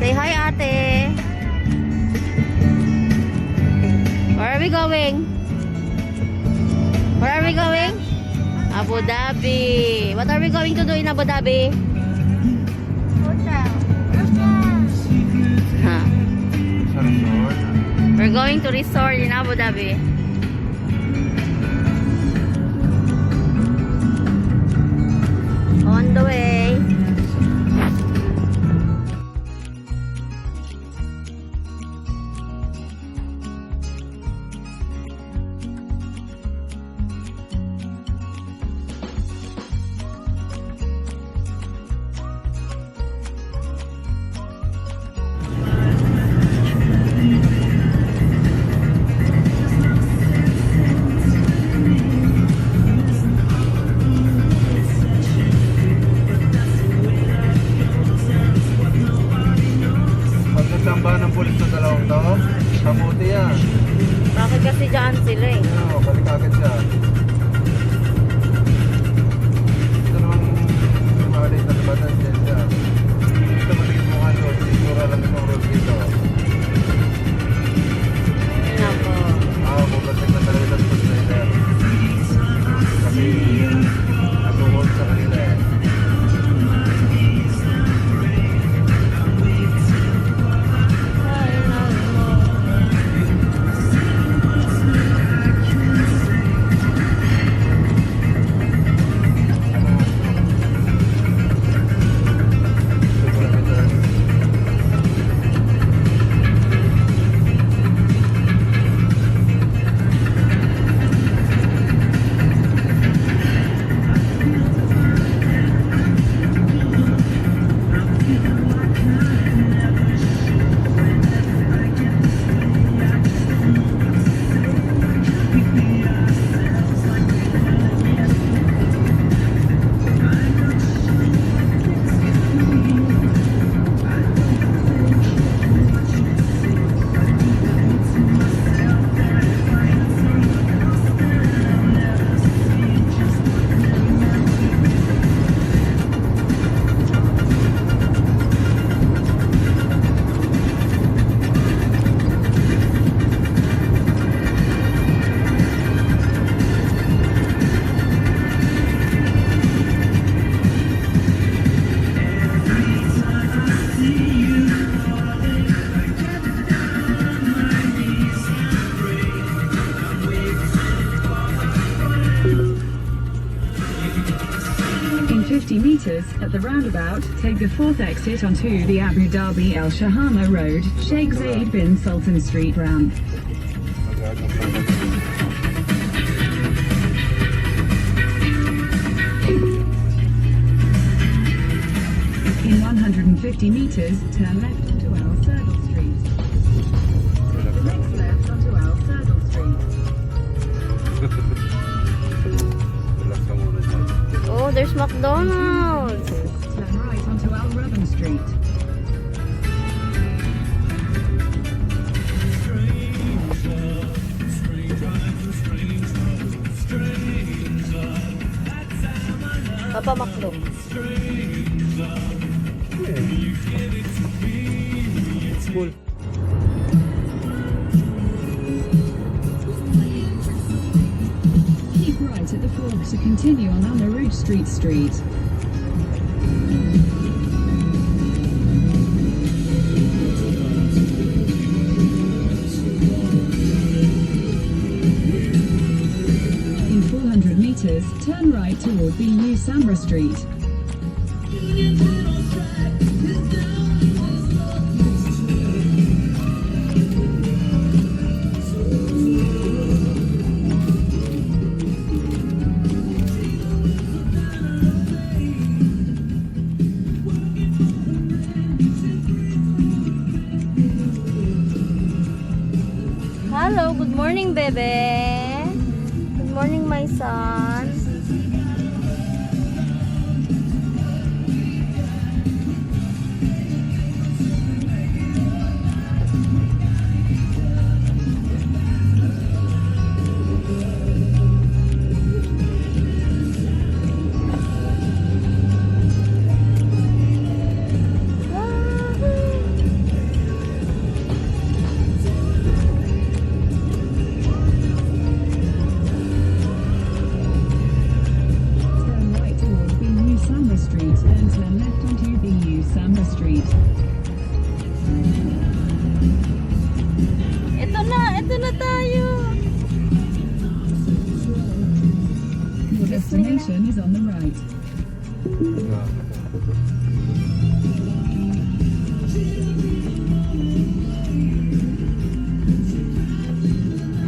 Say hi, ate. Where are we going? Where are we going? Abu Dhabi. What are we going to do in Abu Dhabi? Hotel. Huh. Sa resort. We're going to resort in Abu Dhabi. On the way. Pagkasambahan ng pulis ng dalawang to, kamuti yan. Bakit kasi dyan sila eh? Oo, balik agad siya. Ito namang mali sa labatan dyan siya. Ito maligit mo nga road, sigura lang itong road dito. Nako. Bubatik na talaga ng food rider. Kasi nag-hold sa kanila eh. In 50 meters, at the roundabout, take the fourth exit onto the Abu Dhabi Al Shahama Road, Sheikh Zayed bin Sultan Street ramp. In 150 meters, turn left onto Al Serdal Street. The next left onto Al Serdal Street. Relax ka muna dyan. Oh, there's McDonald's. Turn right onto Al Rubban Street. Papa Macdo. Cool. Keep right at the fork to continue on Al-Narouj Street. In 400 meters, turn right toward BU Samra Street. Hello, good morning, bebe. Good morning, my son.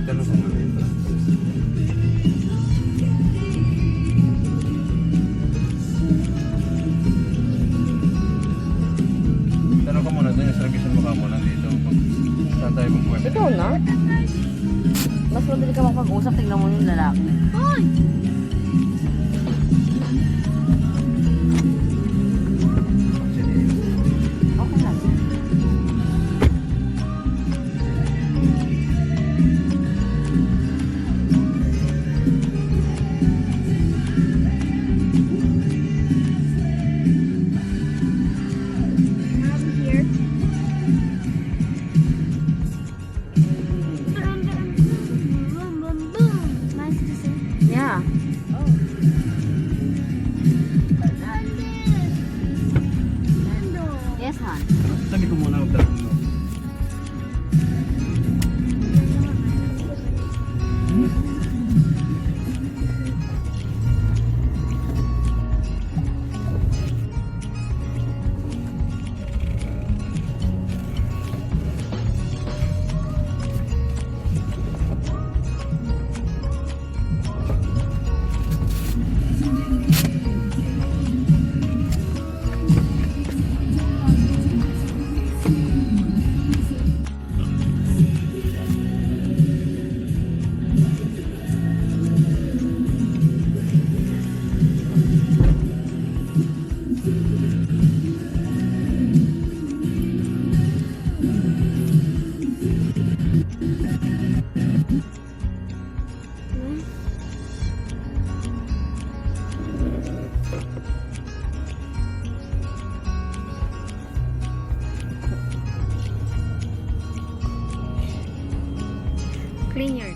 Tanong kung ano ito. Tanong ka muna doon yung service mo ka muna dito. Saan tayo magpuwede? Ikaw na? Mas madali ka makapag-usap, tingnan mo yung lalaki. Hoy! Okay lang. I'm here. Boom, boom, boom. Nice to see. Yeah. Oh. Nando. Yes, hon. Sabi ko muna magtanong mo. Clean your...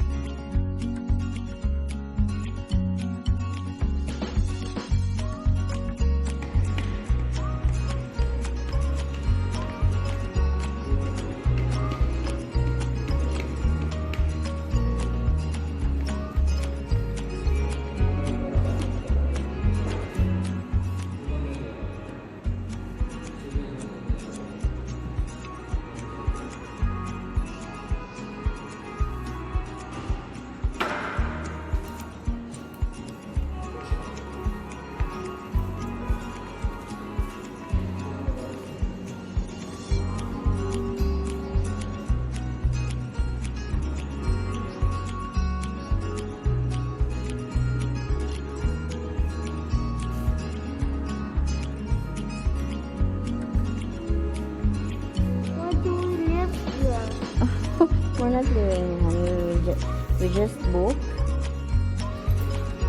Why do we live here? We're not living, honey. We just book.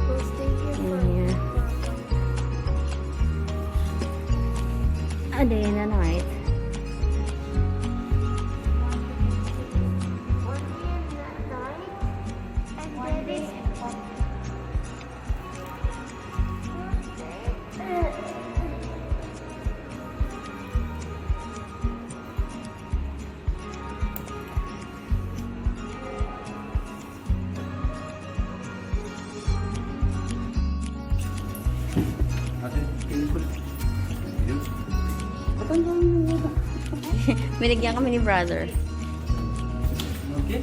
We'll stay here for Yeah. A day and a night. one day and night, and then Ate, tingin ko. Yun. Binigyan kami ni brother. Okay.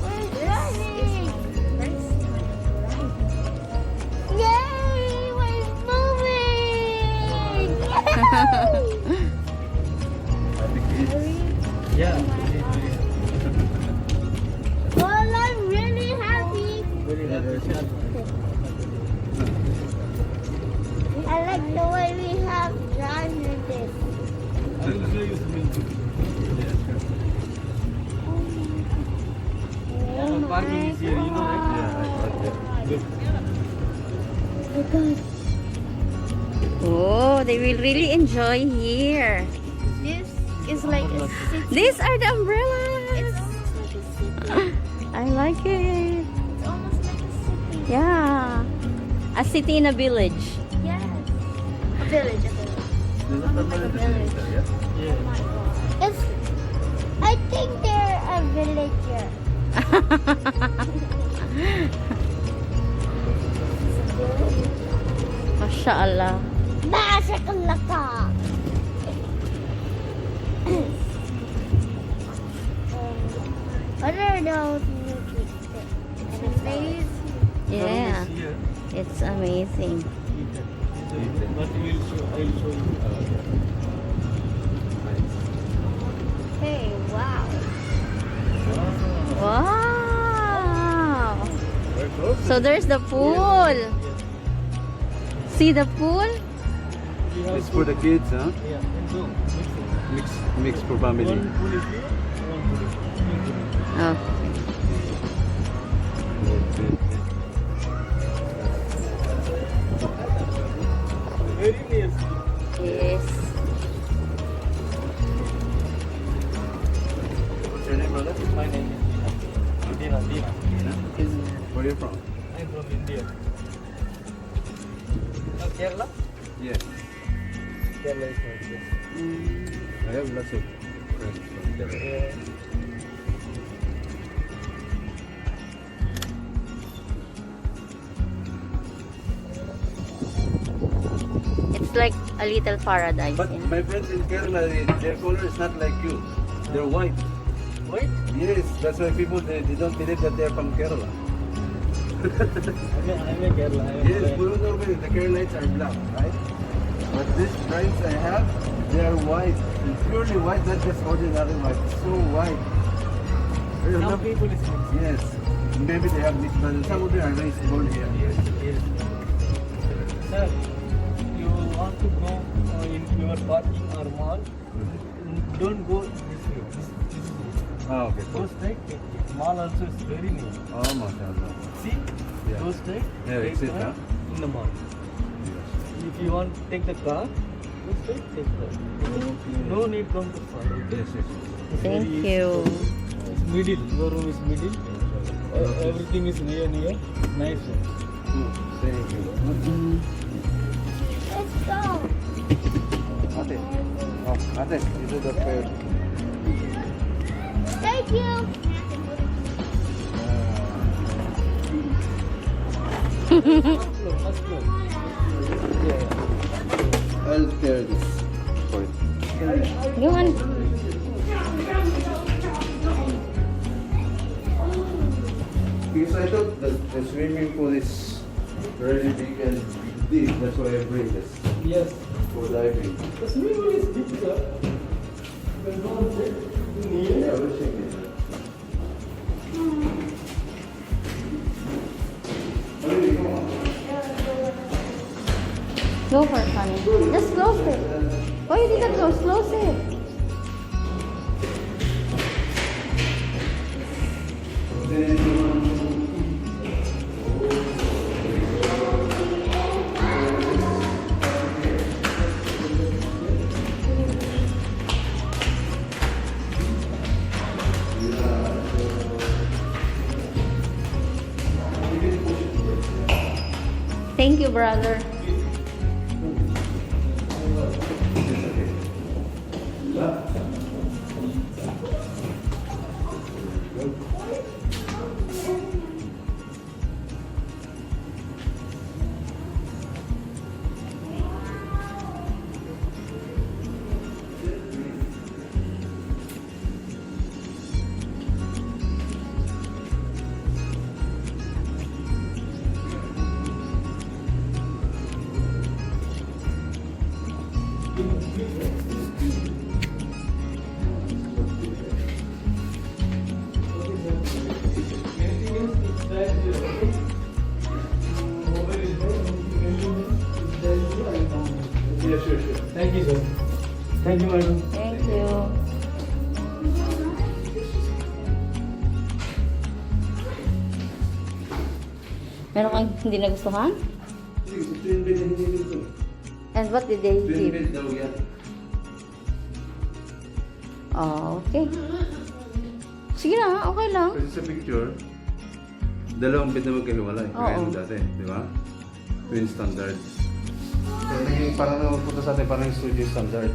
we're running. Yay! We're moving! Ate Chris. Yeah. Well, I'm really happy. I like the way we have done this. Oh my Parking is here, you know, right? Yeah, Because Oh, they will really enjoy here. this is like a city. These are the It's umbrellas. almost like a city. I like it. It's almost like a city. Yeah. A city in a village. Yes. A village. A village. Almost like a village. Yeah. Oh my god. It's. I think they're a villager. MashaAllah. Mashakalaka. What are those music? Amazing. Yeah. It's amazing. But I will show you. Hey, wow. Wow. Very close. So there's the pool. See the pool? It's for the kids, huh? Yeah, and go. Mix for family. One pool is here, one pool is here. Oh. Very near. Yes. What's your name, brother? My name is Dina. Where are you from? I'm from India. Kerala? Yes. Kerala is my place. I have lots of friends from Kerala. It's like a little paradise. But you know? my friends in Kerala, their color is not like you. They're white. White? Yes, that's why people they don't believe that they're from Kerala. I'm a Kerala. Yes, the Keralites are black, right? But these brides I have, they are white. It's purely white, not just ordinary white. So white. There's Some no- people is mixed. Yes, maybe they have mixed, but some of them are raised born here. Yes. Sir, you want to go in your parking or mall, don't go this way. This way. Ah, okay, Go cool. straight. Mall also is very near. Oh, mashallah. See? Yeah. Go straight. Yeah, take exit, right huh? in the mall. If you want to take the car, go straight, take that. No need come to far. Yes, yes, yes. Thank you. It's middle. Your room is middle. Everything is near. Nice one. Cool. Thank you. Let's go. Ate. Oh, ate, you do the prayer. Thank you. First floor. Yeah. I'll carry this for you. Go on. Because I thought that the swimming pool is really big and deep. That's why I bring this Yes. for diving. The swimming pool is big, sir. You can go and check. Near. Yeah, we'll check it. Olivia, come on. Go for it, honey. Just close it. Oh, you didn't close it. Thank you, brother. Yeah, sure. Thank you, sir. Thank you, madam. Thank you. Meron kang hindi nagustuhan? Twin bed and hindi dito. And what did they Twin give? bed daw yan. Oh, okay. Sige na, okay lang. Kasi sa picture, dalawang bed na magkahiwalay. Kaya Oo. nung dati, di ba? Twin standard. Kaya naging parang napunta sa atin, parang studio standard.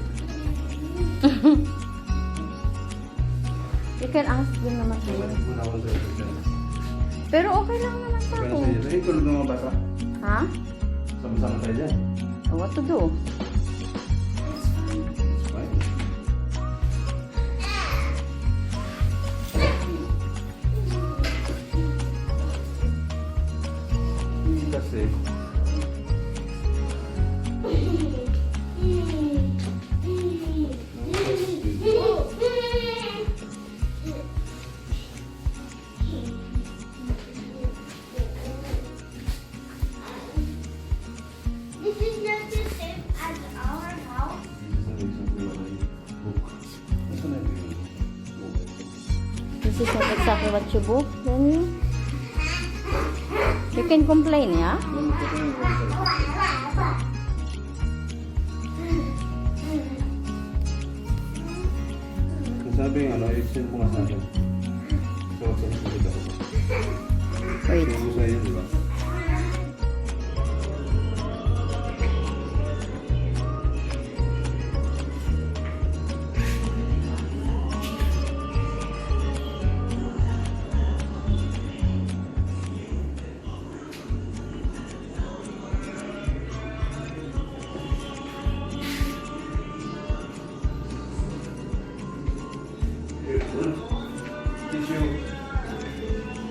You can ask them naman Wala sa'yo. na ako sa picture. Pero okay lang naman sa Kaya ako. sa iyo, tulog ng mga bata. Ha? Sama-sama tayo dyan. What to do? Right? Kasi This is just the same as our house. This is not exactly what you book, then you can complain, yeah? Sabi nga, i-send mo nga sa akin. So, sa susunod ako. Wait. Send mo sa'yo, di ba?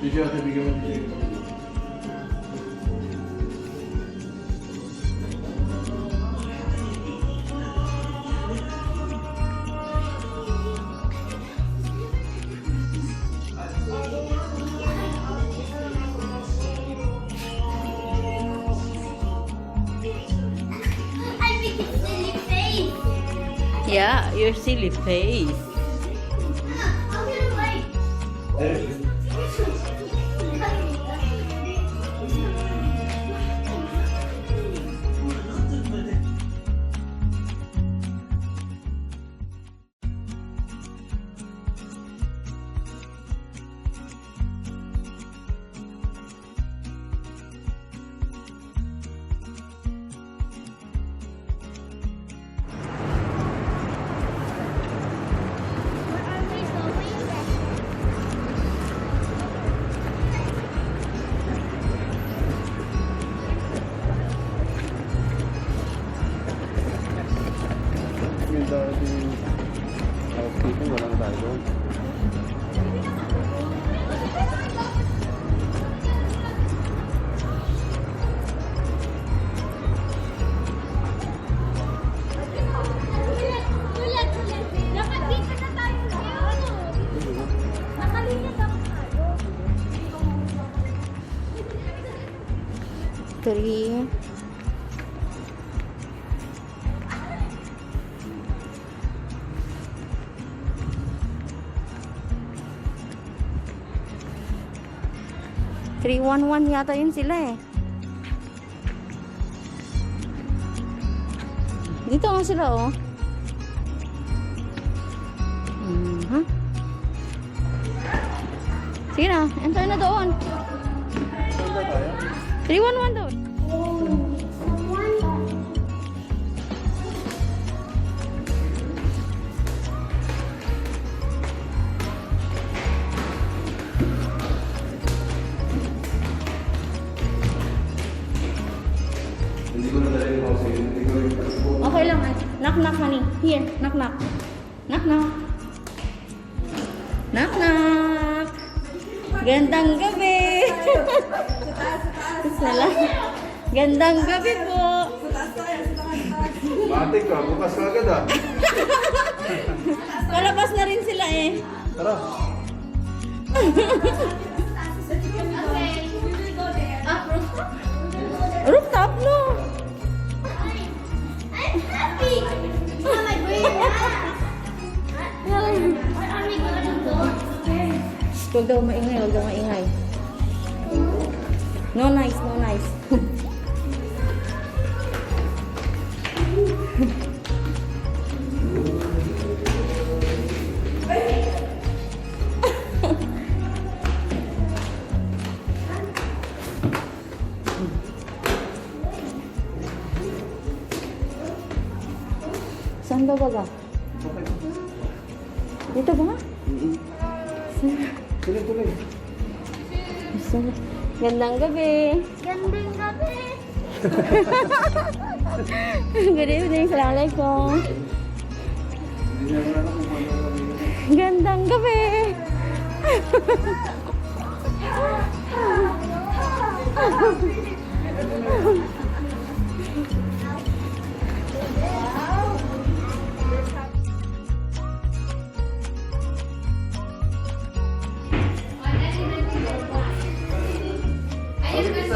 Tissue ate, bigyan mo tissue. I make it silly face. Yeah, your silly face. I'm gonna wait. Yung dating housekeeping, walang tayo doon. Ulit. Dapat dito na tayo ngayon. Nakalinya dapat tayo. 3. Three, 1, 1 yata yun sila eh. Dito nga sila oh. Sige na, enter na doon. Saan ba tayo? 311 doon. Hindi ko na dala yung housekeeping. Hindi ko yung passport. Okay lang. Knock knock honey. Here, knock knock. Knock knock. Knock knock. Gandang gabi. Sala. Gandang gabi po. Matik ka, bukas ka agad ah. Palabas na rin sila eh. Tara. Okay, we will go there. Rooftop no. I'm happy. Mom, I bring it back. What are we gonna go? Huwag daw maingay, huwag daw maingay. No nice, no nice. Saan daw ba? Dito ba? Tuloy. Saan? Gandang gabi. Gandang gabi. Good evening, Assalamualaikum. Gandang gabi.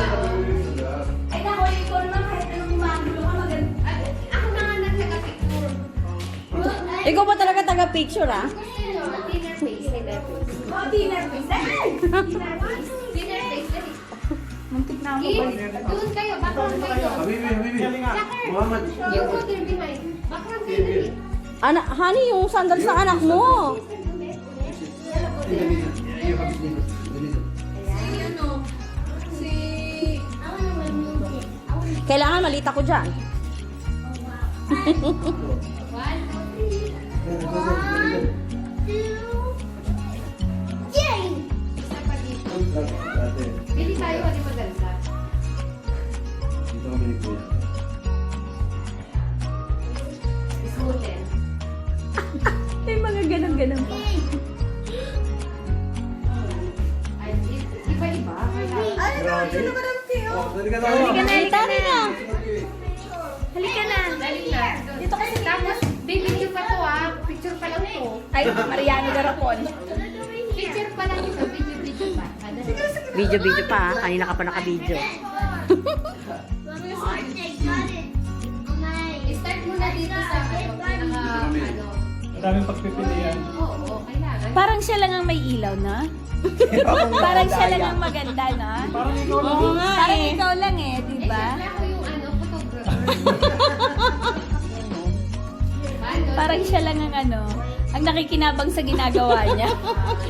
Ay, nako, ikaw naman kahit anong gumagulo ka maganda. Ako na nga nagtaga-picture. Ikaw ba talaga taga-picture, ah? Dinner face, dinner face. Oh, dinner face. Dinner face. Dinner face. Muntik na ako. Doon kayo, background kayo. Habibi, Habibi. Muhammad. Yung photo behind. Background kayo dali. Honey, yung sandals ng anak mo. Kailangan malita ko dyan. Isa pa dito. Bili tayo, hindi maganda. Dito kami ni Kuya. Smoothen. May mga ganun-ganun pa. Ay, iba-iba. Halika na. Halika na. Halika na. Dali na. Dito kasi. Tapos, bibidyo pa to ah. Picture pa lang to. Ay, Mariano Garapon. Picture pa lang ito. Video pa. Video pa, ha? Kanina ka pa naka-video. Start muna dito sa ano. Maraming pagpipilian. Oo, kailangan. Parang siya lang ang may ilaw, na? Parang siya lang ang maganda, na? Parang ikaw lang. Oo nga Parang eh. ikaw lang eh, di Eh, ba? syempre ako yung ano, photographer. Paano? Parang siya lang ang nakikinabang sa ginagawa niya.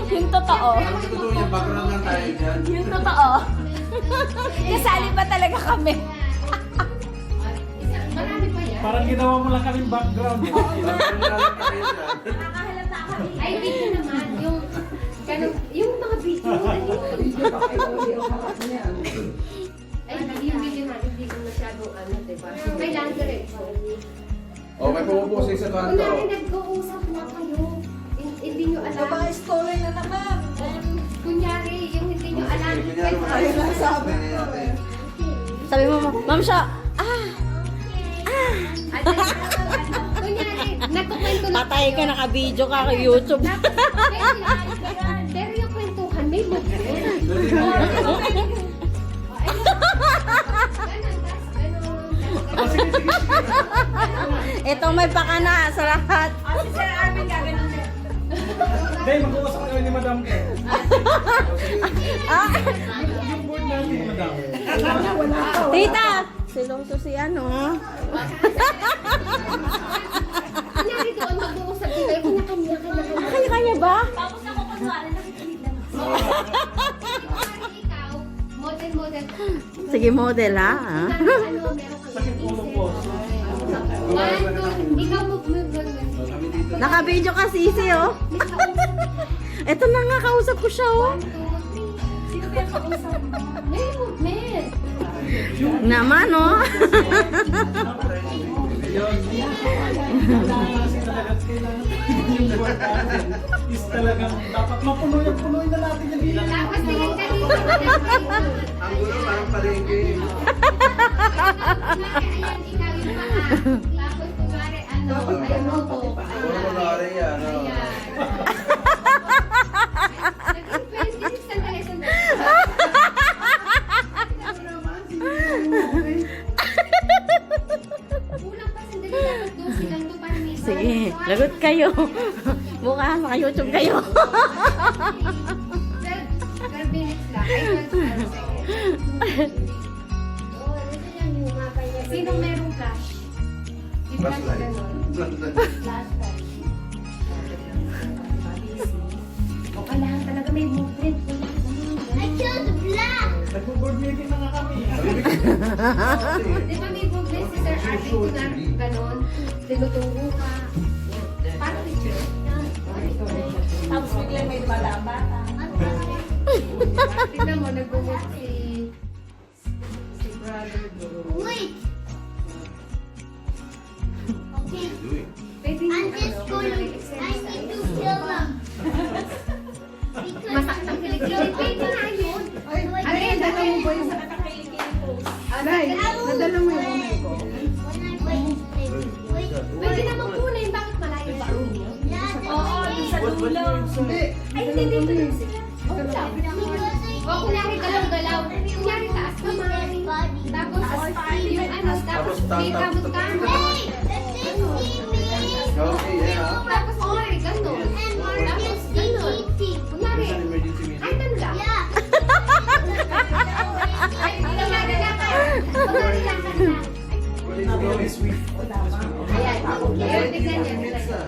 Yung totoo. Ang totoo yung background lang tayo dyan. Yung totoo. Kasali pa talaga kami. Marami pa yan. Parang ginawa mo lang kaming background. Background lang tayo dyan. Ay, video naman. Yung mga video. Ay, yung video natin, hindi ko masyadong ano, diba? Kailangan diretso. Oh, may pumupusing sa kanto. Kunwari nag-uusap na kayo. Hindi nyo alam. Baka story na naman. Kunyari, yung hindi nyo alam. Kunyari, Ay, sabi. Sabi mo, Ma'am siya, Kunyari, nagkukwento lang patay ka, naka-video ka kay YouTube. Pero yung kwentuhan, may movement. Ito may pakana sa lahat. Dahil mag-uusap kami ni Madam. Ah, Yung board natin, Madam. tita! Siloso si ano. Kunyari doon, mag-uusap din kayo. Kanya-kanya. Kanya-kanya ba? Tapos ako kunwari nakikinig lang. Kunyari ikaw, model. Sige, model ha. Ano, meron kang Sakit ulo po. One, two, ikaw move. Kami dito. Naka-video ka, Sisi, oh. May kausap. Ito na nga, kausap ko siya, oh. 1, 2, 3. Sino ba yung kausap mo? May movement. Naman, oh. Yung board natin is talagang dapat mapunuin na natin yung bilang. Tapos tingin ka dito. Ang gulo parang palengke. Ayan, ikaw yung mga. Tapos kunwari, ano, ay moto. Puro kunwari yan. ano. Ayan. Naging 26 sandali. Kulang pa sandali. Dapat 12 lang to para may Sige, lagot kayo. Mukha, maka-YouTube kayo. 12 minutes lang. Ay, 12 seconds. Sino merong flash? Flashlight. Flash. O, kailangan talaga may movement. I chose black! Nag-board meeting na nga kami. Di ba may movement si Sir Arvin ko na ganon? Tinuturo ka. Parang picture. Tapos biglang may bata. Tignan mo, nag-move si Wait. Okay. What are you doing? I'm just going to, I need to kill them. Masaktan kilikili. Pwede nga yun. Ano yan? Dala mo ba yung sa kakakilikili post? Nadala mo yung umay ko? Pwede naman kunin. Bakit malayo ba? Oo, yung sa dulo. Ay, hindi dito yung sila. Oo, o, kunyari galaw-galaw. Kunyari taas kamay. Tapos, yung ano, tapos, may kamot-kamot. Okay, yeah. Tapos, kunyari, gano'n. Tapos, gano'n. Kunyari, There's an emergency meeting. ay, gano'n lang. Ay, gumagala ka. Gumagala ka lang. What is going this week? Ayan. Ayan, tignan niya. Tignan niya.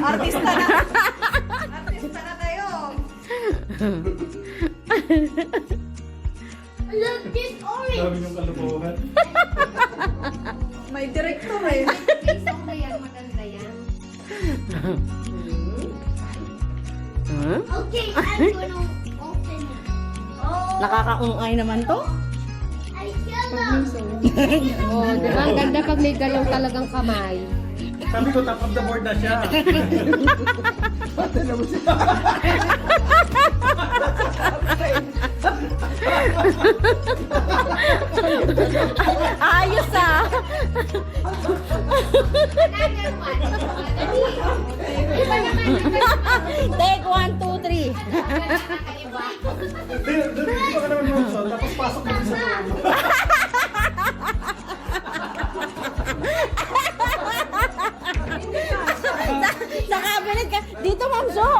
Artista na. Artista na kayo. Look, this orange. Dami yung kalukuhan. May director eh. Isang na yan, maganda yan. Okay, I'm gonna open it. Oh, Nakakaungay naman to. I kill them. Oh, di ba? Ang ganda pag may galaw talagang kamay. Sabi ko, top of the board na siya. Ayos ah. Another one. Dali. Iba naman yung Take 1, 2, 3. kakaiba. Doon pa ka naman mag-shot, tapos pasok mo sa loob. Sa cabinet ka. Dito, Ma'am Jo.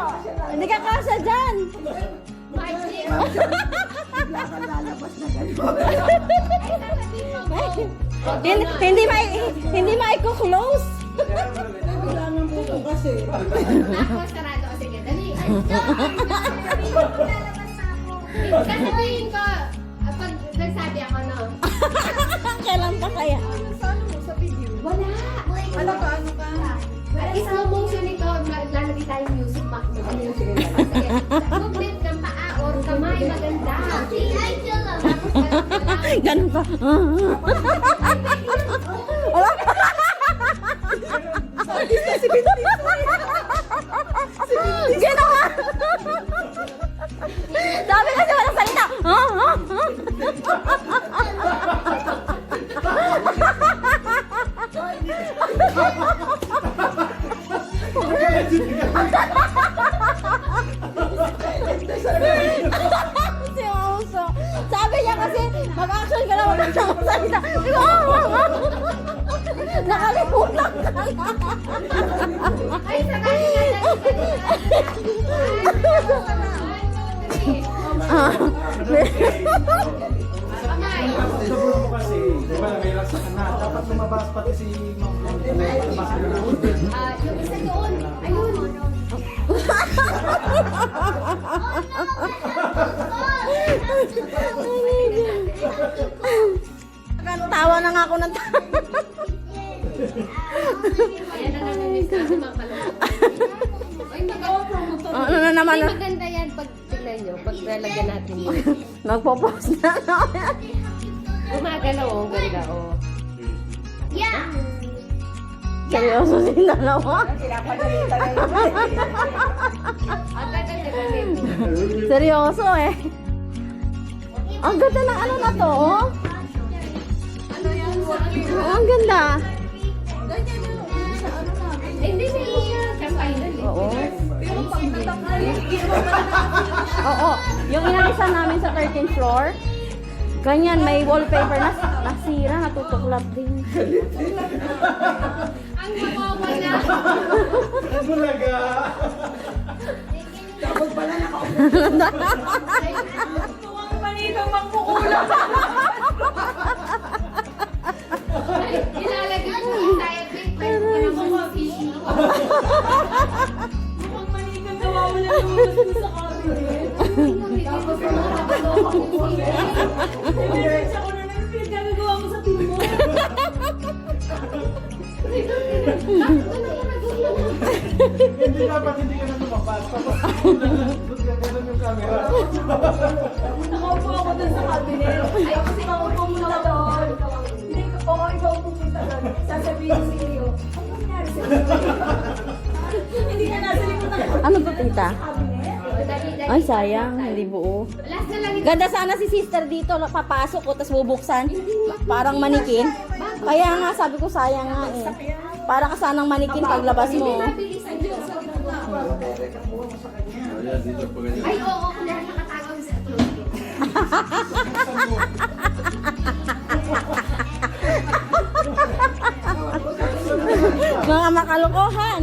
Hindi ka kasya dyan. Magic. Hindi ma-close. Ako, sarado ko. Sige, dali. Sasabihin ko, pag nagsabi ako, no? Kailan pa kaya? Saan mo sa video? Wala. Ano ka? Ano ka? Slow motion ito, lalagay tayong music back mo. Sige, movement ng paa or kamay, maganda. Okay, I kill them. Ganun ka. Ginawa. Sabi kasi walang salita. Si Oso. Sabi niya kasi mag-action ka na mag-salita. Nakalimutan ka na. Ay, sakali nga kamay. Sa grupo kasi, di ba, may laksa na. Dapat lumabas pati si Ma'am Flo. Lumabas ka na. Yung isa doon. Ayun. Tawa na nga ako ng tawa. Ayan na namin sabi mga kalungkot. Ay, mag-promote. Ano na naman? Hindi maganda yan pag tignan nyo, pag lalagyan natin yun. Nagpo-post na. Gumagalaw, ang ganda, oh. Yeah. Seryoso si dalawa. Pinapadalita na yun. Ang ganda nito. Seryoso eh. Ang ganda ng ano na to, oh. Ano yan? Ang ganda. Ganyan yun. Sa ano na. Hindi na iya. Sa final. Oo. Pero pag natakay, Oo. Yung inalisan namin sa 13th floor, ganyan, may wallpaper na nasira, natutuklap din. Ang mawawala. Bulaga! tuwang manitang mangkukulang. Ay, ilalagay ko yung side bit. Pero sisi. Tuwang manitang nawawala lumabas sa cabinet. Tapos mga nakaloka ko sisi. Nag-reach ako na namin pinagkagagawa mo sa timo. Hindi dapat hindi ka na lumabas. Tapos, ganun yung camera. cabinet. Ay, kasi ikaw pumunta doon. Hindi ko po, ikaw pupunta doon. Sasabihin ko sa iyo, ano nangyari sa iyo? Hindi ka nasa likod ng Ano to, tita? cabinet. Dali. Ay, sayang. Hindi buo. Last na lang ito. Ganda sana si sister dito, papasok ko, tapos bubuksan. Parang manikin. Kaya nga, sabi ko sayang nga eh. Para ka sanang manikin paglabas mo. Mabilisan yun. Ayan, dito po ganyan. Ay, oo, kunyari nakatago sa close. Mga makalokohan.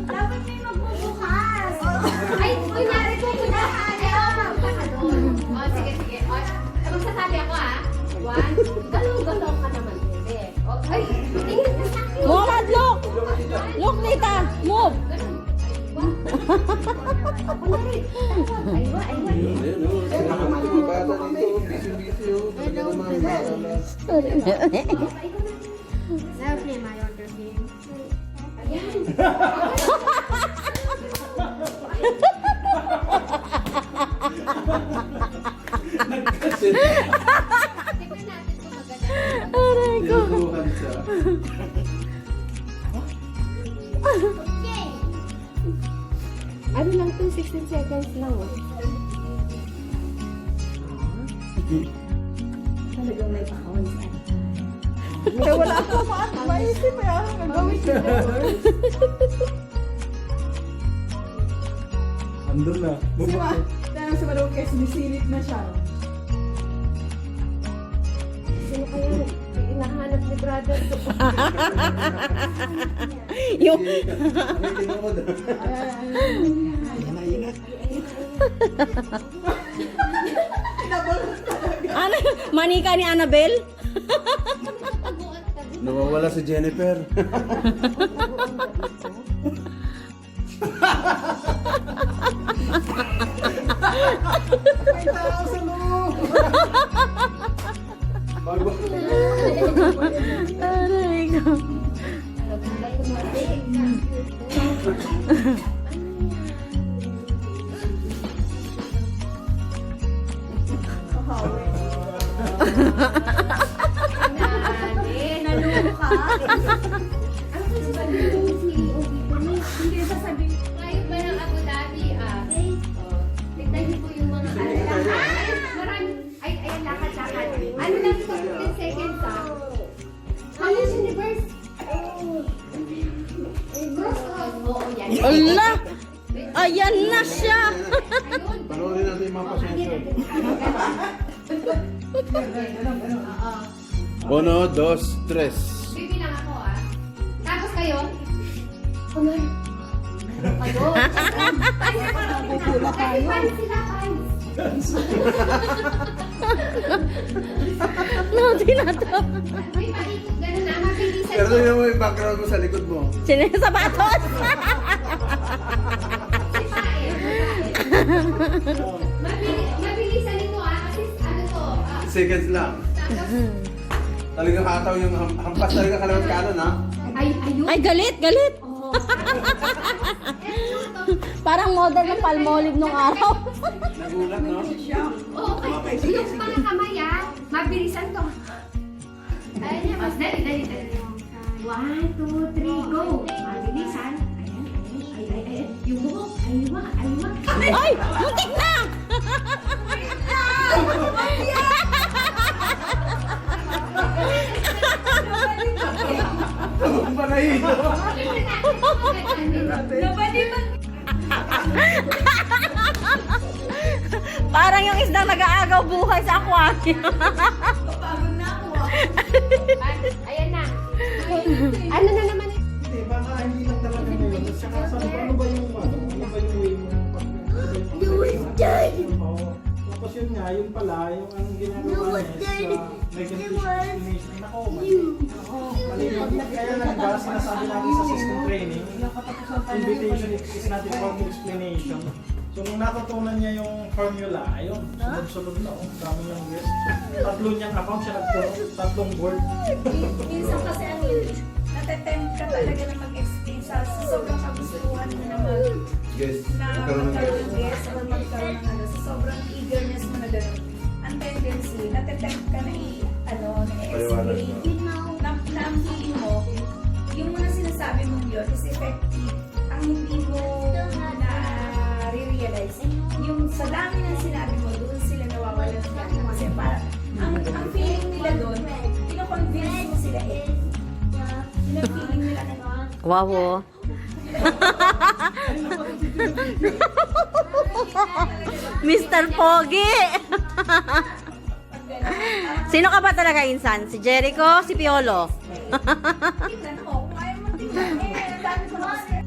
Dapat may magbubukas. Ay, kunyari ko, kunyari. Ay, oo, magbuka ka doon. O, sige. O, magsasabi ako One, galaw-galaw ka naman, bebe. O, ay, tingin ka sa akin. Muhammad, look! Look, tita! Move! Aywa. Ayan, oh. Sinabi ko mga bata dito. Busy-busy, oh. Talaga naman, bata. Kasi, Tingnan natin kung maganda. Aray ko. tinutukan siya. Ano lang to, 16 seconds lang. Oh. Talagang may pakawal sa akin. Kaya wala ako maisip eh. Gagawin ko. Andun na. Bubuksan. Dahil sa Marokes, sinisilip na siya. Sino kaya hinahanap ni brother? Yung, May tinukod. ano, manika ni Annabelle? Nawawala si Jennifer. May tao sa loob! Aray ko. Naluho ka? Ano kasi sabihin mo si Hindi sasabihin. Ngayon ba ng Abu Dhabi, tignan niyo po yung mga Ay, marami. Ay, ayan, lakad. Ano lang ito, 15 seconds Miss Universe. Cross. Oo, yan. Ala! Ayan na siya! Ayun. Panoorin natin yung mga pasensyon. 1, 2, 3. Bibilang ako, Tapos kayo. Kumar. Ayun. Ay, fans sila, fans. Nauti na to. May paikot, ganun na, mabilisan Pero ko. tingnan mo yung background mo sa likod mo. Sinasapatos! Mabilisan ito kasi ano to, Seconds lang. tapos, Talagang kataw yung hampas talaga kalawat kanan, ha? ayun. Ay, galit! Oo. Parang model ng palmolive nung araw. Nagulat, no? Oo, yung mga kamay mabilisan to. Ayun niya, mas dali. 1, 2, 3, go. Mabilisan. Ayan. Ay. Yung buhok, aywa. Ay! Muntik na! Ang panay! Parang yung isdang nag-aagaw buhay sa aquarium. Pagod na ako Ayan na. Ano na naman? Hindi, baka hindi lang talaga ngayon. At saka ano ba yung way mo? Tapos yun nga, yun pala, yung ang ginagawa niya is explanation. Nako, mali. Kaya nga, diba, sinasabi natin sa system training, invitation is not a form of explanation. So, nung natutunan niya yung formula, ayun, sunod-sunod na, dami yung years. Tatlo niyang account siya tatlong board. Minsan kasi natetempt ka talaga na mag-explain sa sobrang kagustuhan mo naman. guest. na magkaroon ng guest or magkaroon ng ano, sa sobrang eagerness mo na gano'n, ang tendency, natatempt ka na Paliwanag na-escape, na ang feeling mo, yung mga sinasabi mong yun is effective, ang hindi mo na-realize, yung sa dami ng sinabi mo, doon sila nawawala ng gana. Kasi parang, ang feeling nila doon, pinakonvince mo sila yung feeling nila na Wow. oh. Mr. Pogi! Sino ka ba talaga, Insan? Si Jericho? Si Piolo? tingnan mo, kung ayaw mo tingnan, ang dami ko kasi.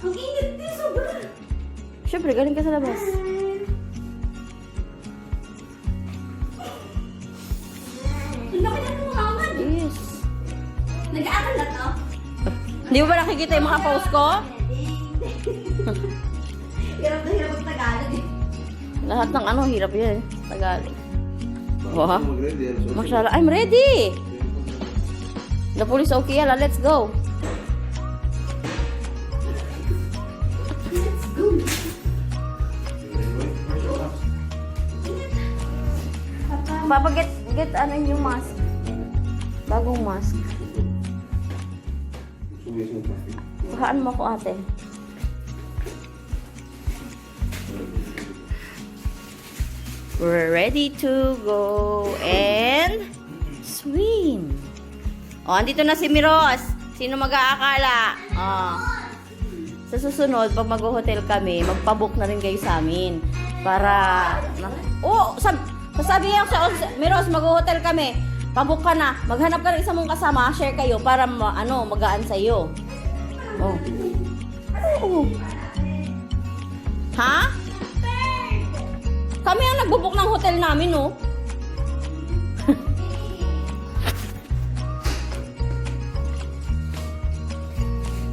Ang init din, sobra. Siyempre, galing ka sa labas. Ang laki na ng mukha mo. Yes. Nag-aaral na to? Hindi mo ba nakikita yung mga post ko? Hirap na hirap ang Tagalog eh. Lahat ng ano, hirap yan. Tagalog. Wow. Mag-ready. Mashallah. I'm ready! The police okay, yala. Let's go. Papa, get ano yung mask. Bagong mask. Bahaan mo ko, ate. We're ready to go and swim. Oh, andito na si Miros. Sino mag-aakala? Oh. Sa susunod, pag mag-hotel kami, magpabook na rin kayo sa amin. Para... Oh! Sasabi niya sa Miros, mag-hotel kami. Pabook ka na. Maghanap ka ng isa mong kasama. Share kayo para magaan sa iyo. Oh. Oh. Ha? Kami ang nagbubook ng hotel namin, no?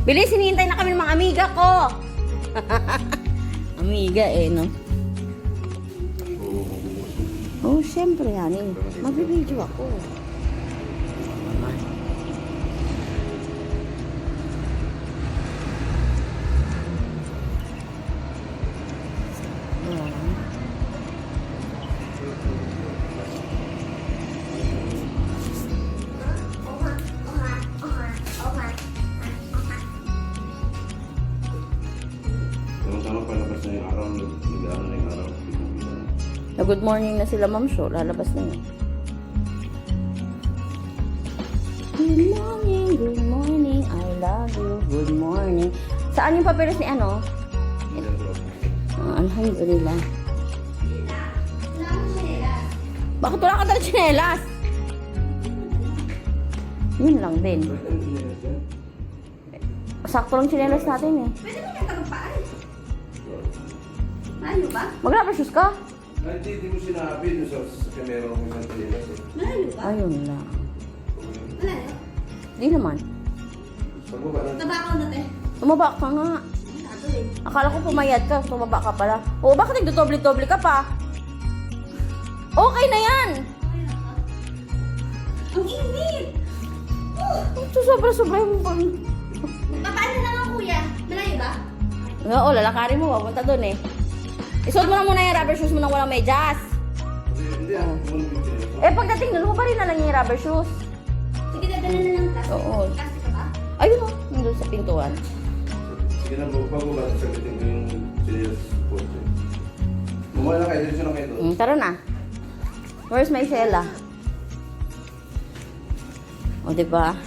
Bilis, hinihintay na kami ng mga amiga ko. Amiga no? Oh, syempre, honey. Magbibideo ako. Tama-tama palabas na yung araw. Nag-aaral na yung araw. Na good morning na sila, Ma'am Sho. Lalabas na yun. Good morning, I love you. Good morning. Saan yung papeles ni ano? Alhamdulillah. Bakit wala ka talagang tsinelas? Yun lang din. Sakto lang tsinelas natin eh. Pwede mo yung tagapaan? Ano ba? Mag-rubber shoes ka? Hindi mo sinabi dun sa kamera ko ng Pilipinas eh. Malayo ba? Ayun lang. Malayo. Di naman. Pagbaba lang. Tabakaw na te. Tumaba ka nga. Akala ko pumayat ka, tumaba ka pala. Oo, bakit nagdodoble-doble ka pa? Okay na yan! Ang init! Sobra-sobra mo pa. Papaano na nga kuya? Malayo ba? Oo, lalakarin mo, papunta doon eh. Isuot mo na muna yung rubber shoes mo nang walang medyas. Hindi ah. Eh, pagdating doon, pa rin na lang yung rubber shoes. Sige, dadala na lang tas. Oo. Kasi ka ba? Ayun o, nandun sa pintuan. Sige na, pagbaba. Sabitin ko yung serious support eh. Bumala na kayo. Diretso na kayo doon. Tara na. Where's my Shella? O, diba?